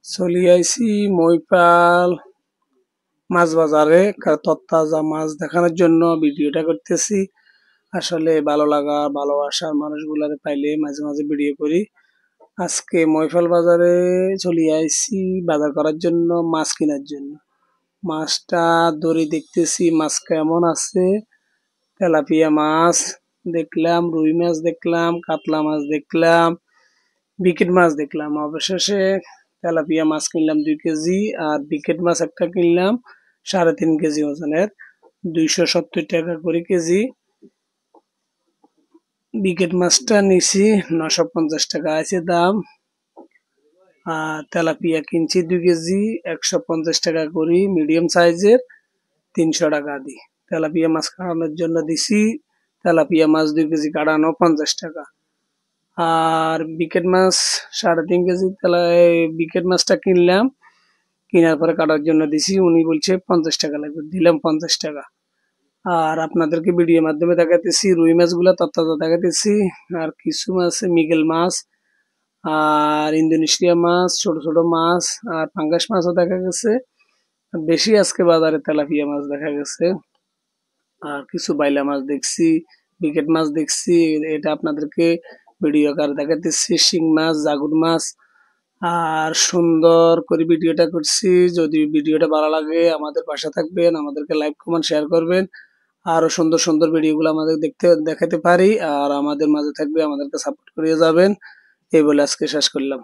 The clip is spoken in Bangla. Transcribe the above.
চলি আইছি মইপাল মাছ বাজারে তরতাজা মাছ দেখানোর জন্য ভিডিওটা করতেছি। আসলে ভালো লাগা ভালোবাসার মানুষগুলারে পাইলে মাঝে মাঝে ভিডিও করি। আজকে মইপাল বাজারে চলে আইছি বাজার করার জন্য, মাছ কেনার জন্য। মাছটা ধরে দেখতেছি মাছ কেমন আছে। তেলাপিয়া মাছ দেখলাম, রুই মাছ দেখলাম, কাতলা মাছ দেখলাম, বিকেট মাছ দেখলাম। অবশেষে তেলাপিয়া মাছ কিনলাম 2 কেজি, আর বিকেট মাছ একটা কিনলাম 3.5 কেজি ওজনের, 270 টাকা করে কেজি। বিকেট মাছটা নিছি 950 টাকা আছে দাম। আর তেলাপিয়া কিনছি 2 কেজি 150 টাকা করে, মিডিয়াম সাইজের, 300 টাকা দিই। তেলাপিয়া মাছ কাটানোর জন্য দিছি, তেলাপিয়া মাছ 2 কেজি কাটানো 50 টাকা। আর বিকেট মাছ 3.5 কেজি বিকেট মাছটা কিনলাম, কেনার পরে কাটার জন্য দিছি, উনি বলছে 50 টাকা লাগবে, দিলাম 50 টাকা। আর আপনাদেরকে ভিডিওর মাধ্যমে দেখাতেছি রুই মাছগুলো তরতাজা দেখাতেছি। আর কিছু মাছ মিগেল মাছ আর ইন্দোনেশিয়া মাছ, ছোট ছোট মাছ আর পাঙ্গাস মাছও দেখা গেছে। বেশি আজকে বাজারে তেলাপিয়া মাছ দেখা গেছে। আর কিছু বাইলা মাছ দেখছি, বিকেট মাছ দেখছি, এটা আপনাদেরকে ভিডিও আকারে দেখাতেছি। শিং মাছ, জাগুর মাছ, আর সুন্দর করে ভিডিওটা করছি। যদি ভিডিওটা ভালো লাগে আমাদের পাশে থাকবেন, আমাদেরকে লাইক কমেন্ট শেয়ার করবেন। আরো সুন্দর সুন্দর ভিডিওগুলো আমাদের দেখাতে পারি, আর আমাদের মাঝে থাকবে, আমাদেরকে সাপোর্ট করে যাবেন। এই বলে আজকে শেষ করলাম।